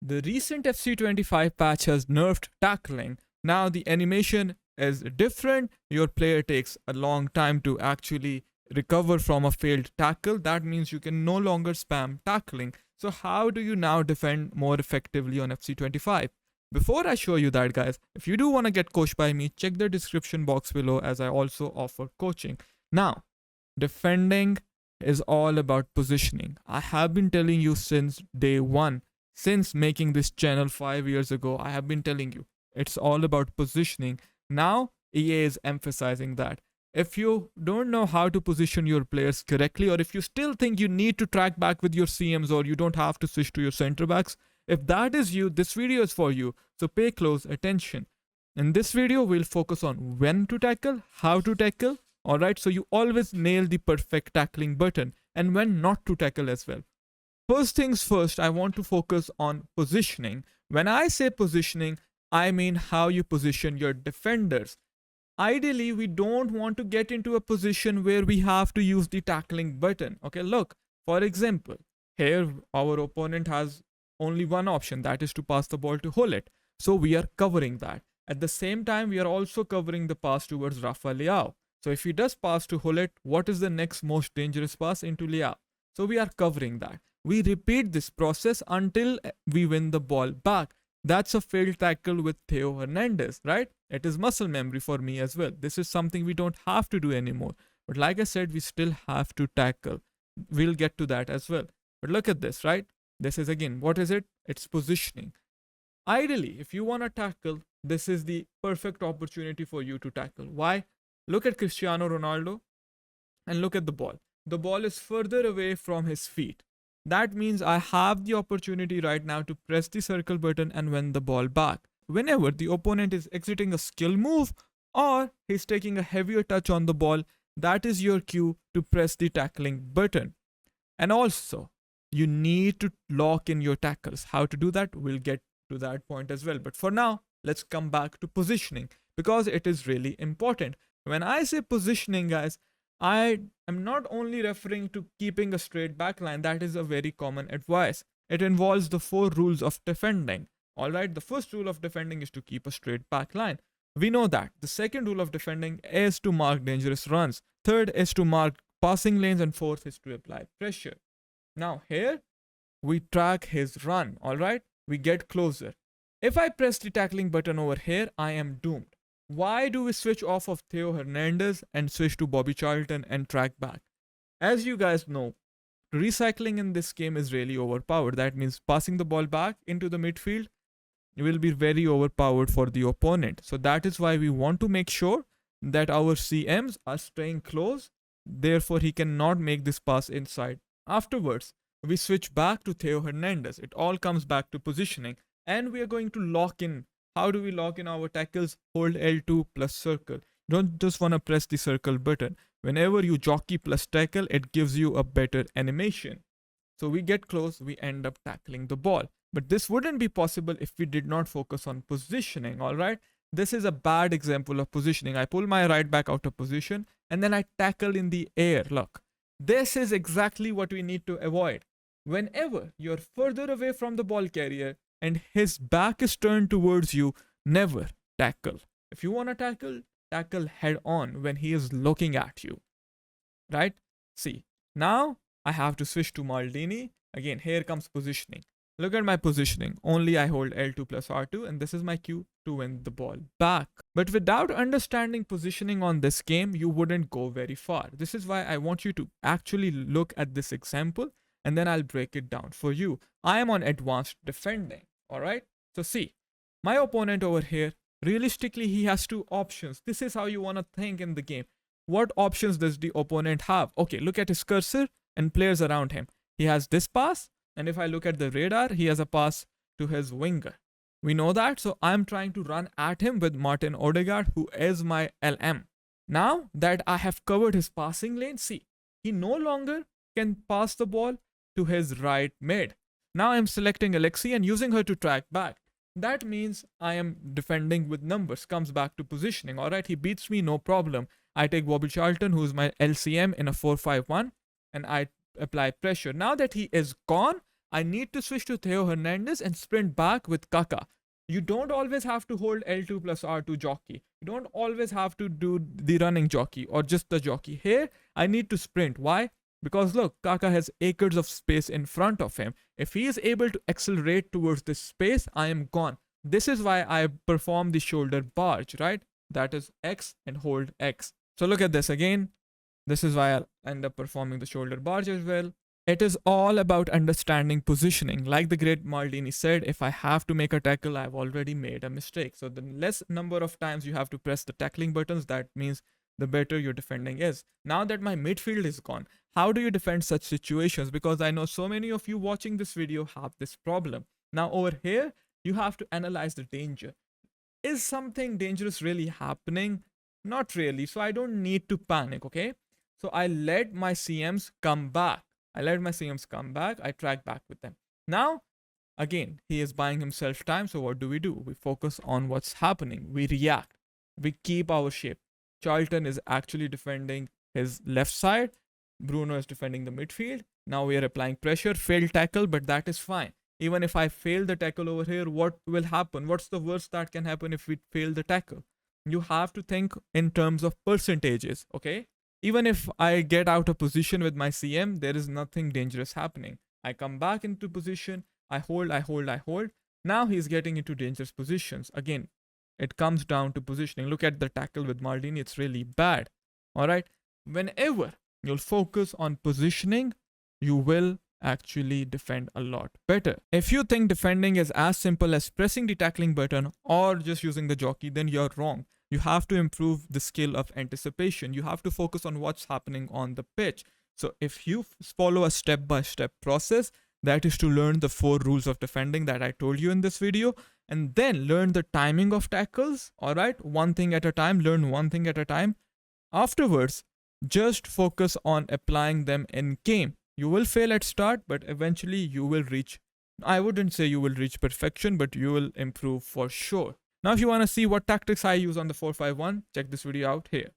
The recent FC25 patch has nerfed tackling. Now the animation is different. Your player takes a long time to actually recover from a failed tackle. That means you can no longer spam tackling. So how do you now defend more effectively on FC25? Before I show you that, guys, if you do want to get coached by me, check the description box below as I also offer coaching. Now, defending is all about positioning. I have been telling you since day one, since making this channel 5 years ago, I have been telling you it's all about positioning. Now, EA is emphasizing that. If you don't know how to position your players correctly, or if you still think you need to track back with your CMs, or you don't have to switch to your center backs, if that is you, this video is for you. So pay close attention. In this video, we'll focus on when to tackle, how to tackle, alright, so you always nail the perfect tackling button, and when not to tackle as well. First things first, I want to focus on positioning. When I say positioning, I mean how you position your defenders. Ideally, we don't want to get into a position where we have to use the tackling button. Okay, look, for example, here our opponent has only one option, that is to pass the ball to Hullet. So we are covering that. At the same time, we are also covering the pass towards Rafa Leao. So if he does pass to Hullet, what is the next most dangerous pass? Into Leao. So we are covering that. We repeat this process until we win the ball back. That's a failed tackle with Theo Hernandez, right? It is muscle memory for me as well. This is something we don't have to do anymore. But like I said, we still have to tackle. We'll get to that as well. But look at this, right? This is again, what is it? It's positioning. Ideally, if you want to tackle, this is the perfect opportunity for you to tackle. Why? Look at Cristiano Ronaldo and look at the ball. The ball is further away from his feet. That means I have the opportunity right now to press the circle button and win the ball back. Whenever the opponent is exiting a skill move or he's taking a heavier touch on the ball, that is your cue to press the tackling button. And also, you need to lock in your tackles. How to do that? We'll get to that point as well. But for now, let's come back to positioning because it is really important. When I say positioning, guys, I am not only referring to keeping a straight back line. That is a very common advice. It involves the 4 rules of defending. Alright, the first rule of defending is to keep a straight back line. We know that. The second rule of defending is to mark dangerous runs. Third is to mark passing lanes, and fourth is to apply pressure. Now here, we track his run, alright? We get closer. If I press the tackling button over here, I am doomed. Why do we switch off of Theo Hernandez and switch to Bobby Charlton and track back? As you guys know, recycling in this game is really overpowered. That means passing the ball back into the midfield will be very overpowered for the opponent. So that is why we want to make sure that our CMs are staying close. Therefore, he cannot make this pass inside. Afterwards, we switch back to Theo Hernandez. It all comes back to positioning. And we are going to lock in. How do we lock in our tackles? Hold L2 plus circle. Don't just want to press the circle button. Whenever you jockey plus tackle, it gives you a better animation. So we get close, we end up tackling the ball. But this wouldn't be possible if we did not focus on positioning, alright? This is a bad example of positioning. I pull my right back out of position and then I tackle in the air. Look, this is exactly what we need to avoid. Whenever you're further away from the ball carrier and his back is turned towards you, never tackle. If you want to tackle head on when he is looking at you, right? See, now I have to switch to Maldini. Again, here comes positioning. Look at my positioning. Only I hold L2 plus R2 and this is my cue to win the ball back. But without understanding positioning on this game, you wouldn't go very far. This is why I want you to actually look at this example and then I'll break it down for you. I am on advanced defending, alright? So see, my opponent over here, realistically, he has 2 options. This is how you want to think in the game. What options does the opponent have? Okay, look at his cursor and players around him. He has this pass, and if I look at the radar, he has a pass to his winger. We know that, so I'm trying to run at him with Martin Odegaard, who is my LM. Now that I have covered his passing lane, see, he no longer can pass the ball to his right mid. Now I'm selecting Alexi and using her to track back. That means I am defending with numbers, comes back to positioning. Alright, he beats me, no problem. I take Bobby Charlton, who is my LCM in a 4-5-1, and I apply pressure. Now that he is gone, I need to switch to Theo Hernandez and sprint back with Kaka. You don't always have to hold L2 plus R2 jockey. You don't always have to do the running jockey or just the jockey. Here, I need to sprint. Why? Because look, Kaka has acres of space in front of him. If he is able to accelerate towards this space, I am gone. This is why I perform the shoulder barge, right? That is X and hold X. So look at this again. This is why I'll end up performing the shoulder barge as well. It is all about understanding positioning. Like the great Maldini said, if I have to make a tackle, I've already made a mistake. So the less number of times you have to press the tackling buttons, that means the better your defending is. Now that my midfield is gone, how do you defend such situations? Because I know so many of you watching this video have this problem. Now over here, you have to analyze the danger. Is something dangerous really happening? Not really. So I don't need to panic, okay? So I let my CMs come back. I track back with them. Now, again, he is buying himself time. So what do? We focus on what's happening. We react. We keep our shape. Charlton is actually defending his left side. Bruno is defending the midfield. Now we are applying pressure. Failed tackle, but that is fine. Even if I fail the tackle over here, what will happen? What's the worst that can happen if we fail the tackle? You have to think in terms of percentages, okay? Even if I get out of position with my CM, there is nothing dangerous happening. I come back into position, I hold. Now he's getting into dangerous positions. Again, it comes down to positioning. Look at the tackle with Maldini, it's really bad. Alright? Whenever you'll focus on positioning, you will actually defend a lot better. If you think defending is as simple as pressing the tackling button or just using the jockey, then you're wrong. You have to improve the skill of anticipation. You have to focus on what's happening on the pitch. So if you follow a step-by-step process, that is to learn the 4 rules of defending that I told you in this video, and then learn the timing of tackles. All right, one thing at a time, learn one thing at a time. Afterwards, just focus on applying them in game. You will fail at start, but eventually you will reach, I wouldn't say you will reach perfection, but you will improve for sure. Now, if you want to see what tactics I use on the 4-5-1, check this video out here.